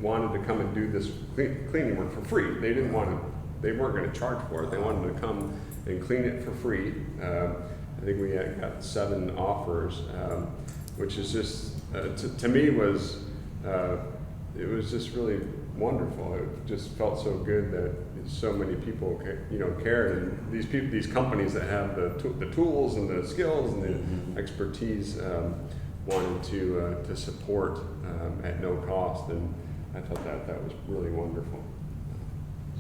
wanted to come and do this cleaning work for free. They weren't going to charge for it. They wanted to come and clean it for free. I think we got 7 offers, which is just to me was it was just really wonderful. It just felt so good that so many people cared, and these companies that have the tools and the skills and the expertise wanted to support at no cost, and I thought that was really wonderful.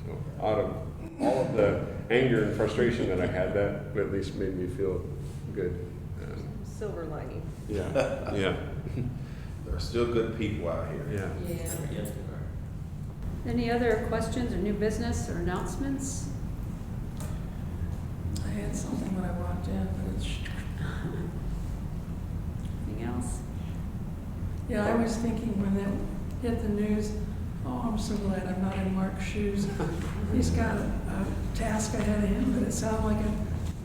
So out of all of the anger and frustration that I had, that at least made me feel good. Silver lining. Yeah, yeah, There are still good people out here. yeah. Yeah. Any other questions or new business or announcements? I had something when I walked in, but it's, Anything else? yeah, I was thinking when that hit the news, oh, I'm so glad I'm not in Mark's shoes. He's got a task ahead of him, but it sounded like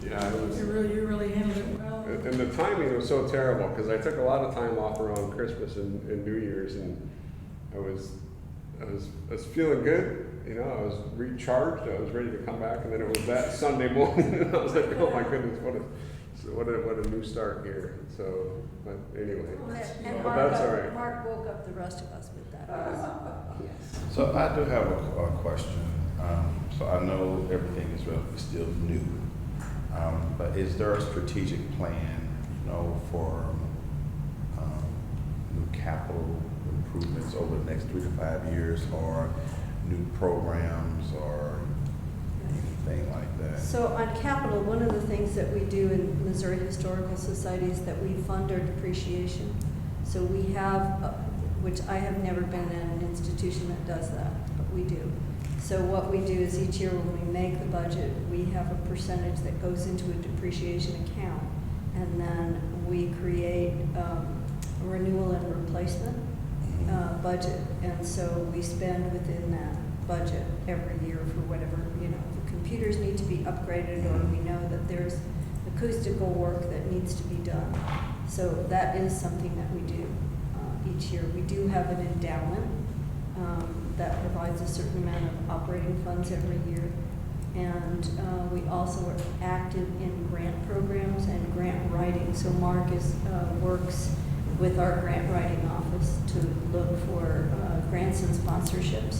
Yeah, it was. you really handled it well. And the timing was so terrible because I took a lot of time off around Christmas and New Year's, and I was feeling good. You know, I was recharged. I was ready to come back, and then it was that Sunday morning, and I was like, oh my goodness, what a new start here. So, but anyway, and but that's all right. Mark woke up the rest of us with that. So I do have a question. So I know everything is relatively still new, but is there a strategic plan, for new capital improvements over the next 3 to 5 years, or new programs, or anything like that? So on capital, one of the things that we do in Missouri Historical Society is that we fund our depreciation. So we have, which I have never been in an institution that does that, but we do. So what we do is each year when we make the budget, we have a percentage that goes into a depreciation account. And then we create a renewal and replacement budget. And so we spend within that budget every year for whatever, the computers need to be upgraded, or we know that there's acoustical work that needs to be done. So that is something that we do each year. We do have an endowment that provides a certain amount of operating funds every year. And we also are active in grant programs and grant writing. So Mark works with our grant writing office to look for grants and sponsorships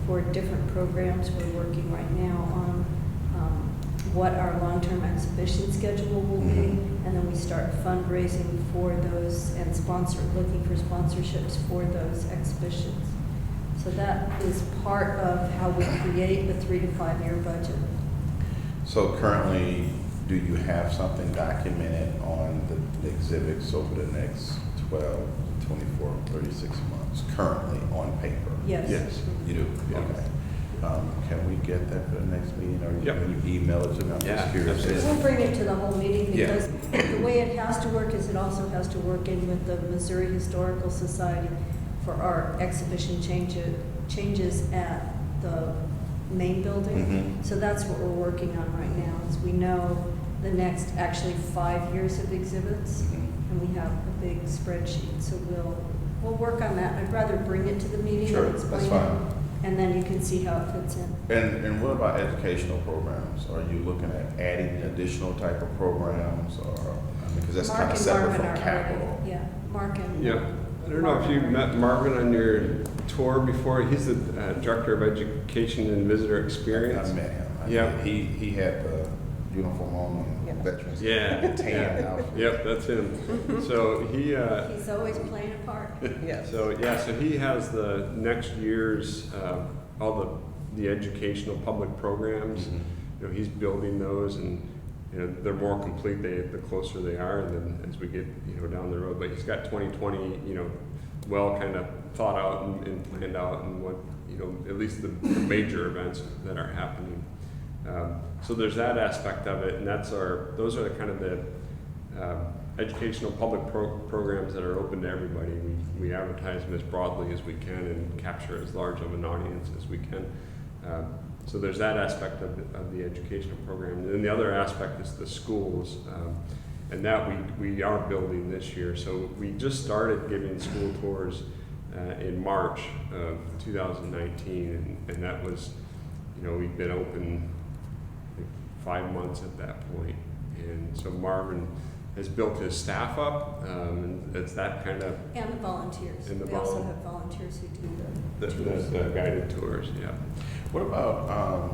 for different programs. We're working right now on what our long-term exhibition schedule will be, and then we start fundraising for those and looking for sponsorships for those exhibitions. So that is part of how we create the 3 to 5 year budget. So currently, do you have something documented on the exhibits over the next 12, 24, 36 months, currently on paper? Yes. Yes. You do? Yeah. Okay. Can we get that for the next meeting, or Yep. can you email it to me? I'm Yeah, just curious. absolutely. We'll bring it to the whole meeting Yeah. because the way it has to work is it also has to work in with the Missouri Historical Society for our exhibition changes at the main building. Mhm. So that's what we're working on right now, is we know the next actually 5 years of exhibits, Mhm. and we have a big spreadsheet, so we'll work on that. I'd rather bring it to the meeting Sure, and that's explain it, fine. and then you can see how it fits in. And what about educational programs? Are you looking at adding additional type of programs, or, because that's Mark kind of and separate Marvin from are capital? already- Yeah, Mark and. Yeah, I don't know if you met Marvin on your tour before. He's the Director of Education and Visitor Experience. I met him. Yeah. He had the uniform on, veterans. Yeah. Tan yeah. outfit. Yep, that's him. So he, He's always playing a part. Yes. so he has the next year's, all the educational public programs. Mhm. You know, he's building those, and you know, they're more complete the closer they are, and then as we get, you know, down the road. But he's got 2020, you know, well kind of thought out and planned out, and what, you know, at least the major events that are happening. So there's that aspect of it, and those are kind of the educational public programs that are open to everybody. We advertise them as broadly as we can and capture as large of an audience as we can. So there's that aspect of the educational program. And then the other aspect is the schools, and that we are building this year. So we just started giving school tours in March of 2019, and that was, you know, we've been open 5 months at that point. And so Marvin has built his staff up, and it's that kind of And the volunteers. And the We also have volunteers who do the tours. the guided tours, yeah. What about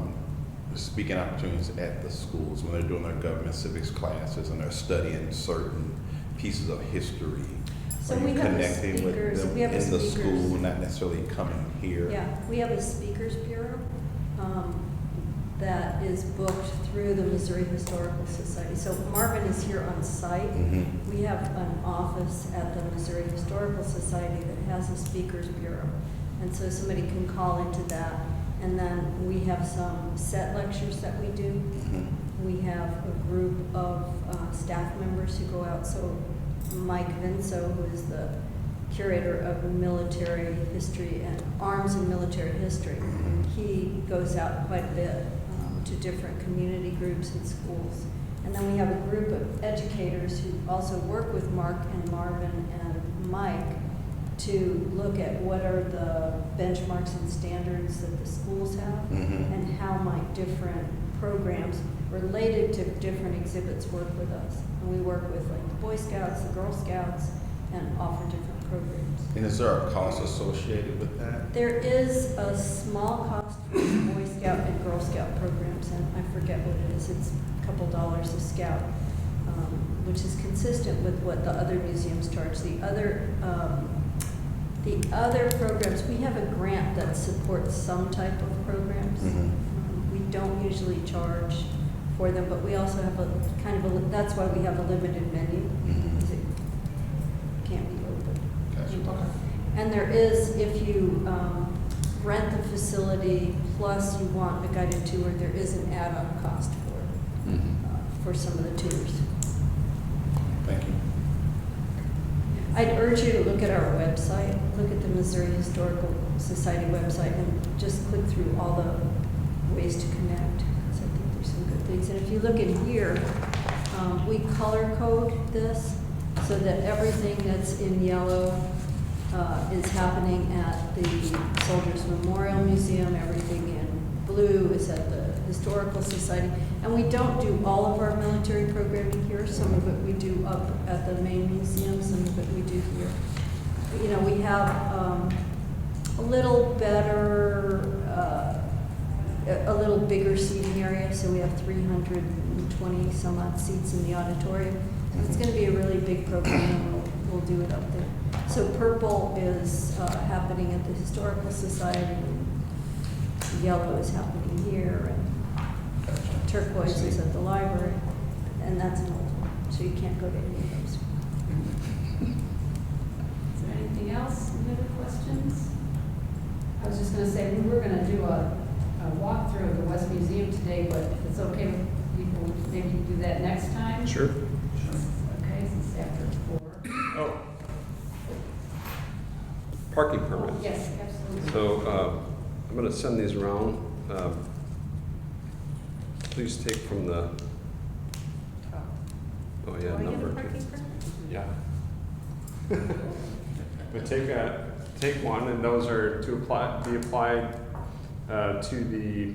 speaking opportunities at the schools when they're doing their government civics classes and they're studying certain pieces of history? So Are you we have a connecting with speakers- them we have a in the speakers- school, not necessarily coming here? Yeah, we have a speakers bureau that is booked through the Missouri Historical Society. So Marvin is here on site. Mhm. We have an office at the Missouri Historical Society that has a speakers bureau. And so somebody can call into that. And then we have some set lectures that we do. Mhm. We have a group of staff members who go out. So Mike Vinso, who is the curator of military history and arms and military history, he goes out quite a bit to different community groups and schools. And then we have a group of educators who also work with Mark and Marvin and Mike to look at what are the benchmarks and standards that the schools have, Mhm. and how might different programs related to different exhibits work with us. And we work with like the Boy Scouts, the Girl Scouts, and offer different programs. And is there a cost associated with that? There is a small cost for the Boy Scout and Girl Scout programs, and I forget what it is. It's a couple dollars a scout, which is consistent with what the other museums charge. The other programs, we have a grant that supports some type of programs. Mhm. We don't usually charge for them, but we also have that's why we have a limited menu, Mhm. because it can't be open. Gotcha. And there is, if you rent the facility plus you want a guided tour, there is an add-on cost for some of the tours. Thank you. I'd urge you to look at our website, look at the Missouri Historical Society website, and just click through all the ways to connect, because I think there's some good things. And if you look in here, we color code this so that everything that's in yellow is happening at the Soldiers Memorial Museum, everything in blue is at the Historical Society. And we don't do all of our military programming here. Some of it we do up at the main museum, some of it we do here. You know, we have a little better a little bigger seating area, so we have 320 some odd seats in the auditorium. So it's going to be a really big program, and we'll do it up there. So purple is happening at the Historical Society, and yellow is happening here, and turquoise is at the library, and that's an old one, so you can't go to any of those. Is there anything else? Any other questions? I was just gonna say, we were gonna do a walkthrough of the West Museum today, but if it's okay with people, maybe do that next time? Sure. Okay, since after 4. Oh. Parking permits. Yes, absolutely. So I'm going to send these around. Please take from the, oh yeah, number 2. Yeah. But take one, and those are to be applied to the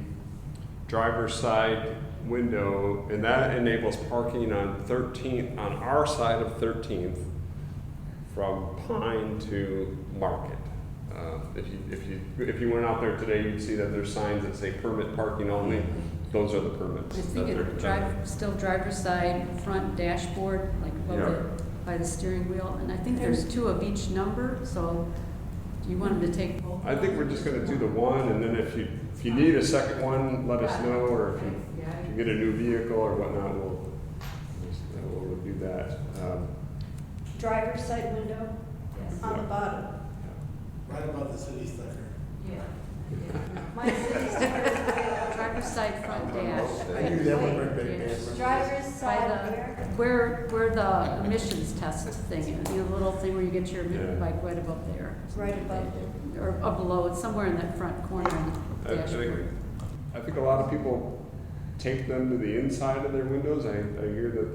driver's side window, and that enables parking on 13th, on our side of 13th, from Pine to Market. If you went out there today, you'd see that there's signs that say permit parking only. Those are the permits. I think it still driver's side, front dashboard, like by the steering wheel, and I think there's 2 of each number, so do you want them to take both? I think we're just gonna do the one, and then if you need a second one, let us know, or if you get a new vehicle or whatnot, we'll do that. Driver's side window Yes. on the bottom. Right above the city sticker. Yeah. My city sticker is driver's side front dash. I knew that would bring big Yes. bands. Driver's By side where? where the emissions test thing is, the little thing where you get your Yeah. bike right above there. Right above it. Or up below, it's somewhere in that front corner of the dashboard. I think a lot of people tape them to the inside of their windows. I hear that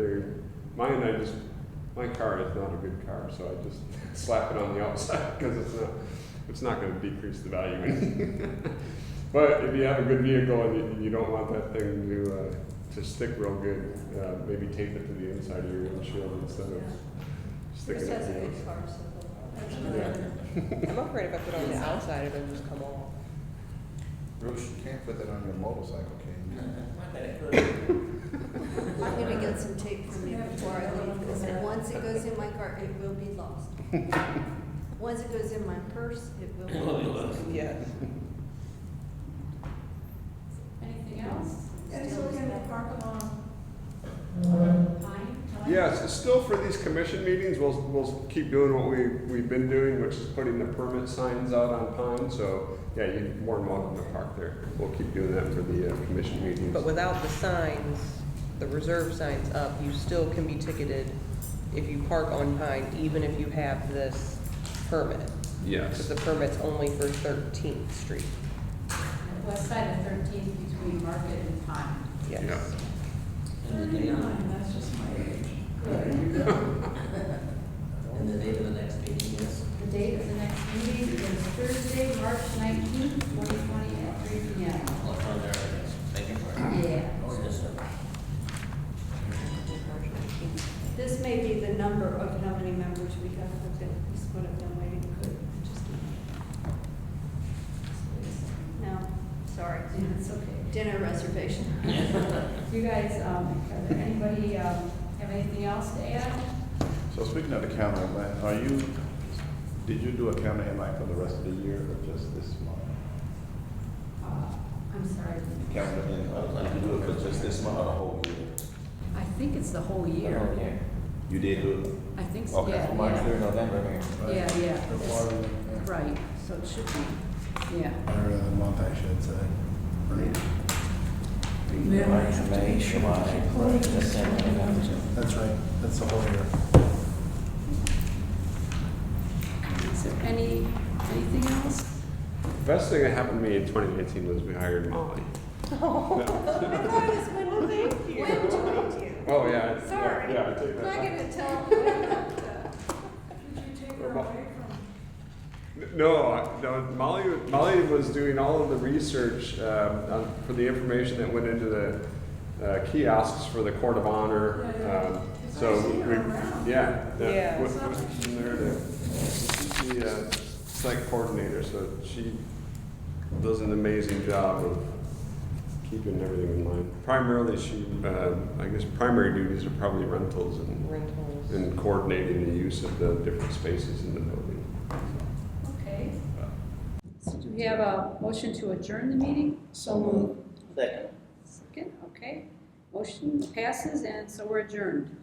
my car is not a good car, so I just slap it on the outside because it's not going to decrease the value. But if you have a good vehicle and you don't want that thing to stick real good, maybe tape it to the inside of your windshield instead of sticking Chris it has a to good car, so. I'm afraid if I put it on the outside, it'll just come off. Bruce, you can't put that on your motorcycle, can I'm gonna get some tape from you before I leave, because once it goes in my car, it will be lost. Once it goes in my purse, it will be lost. Yes. Anything else? Guys, looking at the park along. Pine? Yes, it's still for these commission meetings, we'll keep doing what we've been doing, which is putting the permit signs out on Pine. So yeah, you're more than welcome to park there. We'll keep doing that for the commission meetings. But without the signs, the reserve signs up, you still can be ticketed if you park on Pine, even if you have this permit. Yes. Because the permit's only for 13th Street. West side of 13th between Market and Pine. Yes. Yeah. That's just my age. And the date of the next meeting is? The date of the next meeting is Thursday, March 19th, 2020 at 3 p.m. I'll throw there, I guess. Thank you for it. Yeah. Oh, yes, sir. This may be the number of how many members we have, this would have been waiting, could just. No, sorry, It's okay. dinner reservation. You guys, are there anybody, have anything else to add? So speaking of the calendar, did you do a calendar invite for the rest of the year or just this month? I'm sorry. Calendar invite, did you do it for just this month or the whole year? I think it's the whole year. You did do it? I think so, Okay, yeah. so March yeah. through November. Yeah, yeah. The water, yeah. Right, so it should be, yeah. Water of the month, I should say. Right. March, May, July, December, November. That's right, that's the whole year. Is there anything else? The best thing that happened to me in 2019 was we hired Molly. Well, thank you. Oh, yeah. Sorry. Yeah, I take I'm that not back. gonna tell you about that. Did you take her away from? No, Molly was doing all of the research for the information that went into the kiosks for the Court of Honor. So I see her around. Yeah. What's in there to, she's the site coordinator, so she does an amazing job of keeping everything in line. Primarily, I guess primary duties are probably rentals Rentals. and coordinating the use of the different spaces in the building. Okay. So do we have a motion to adjourn the meeting? So moved. Second. Second, okay. Motion passes, and so we're adjourned.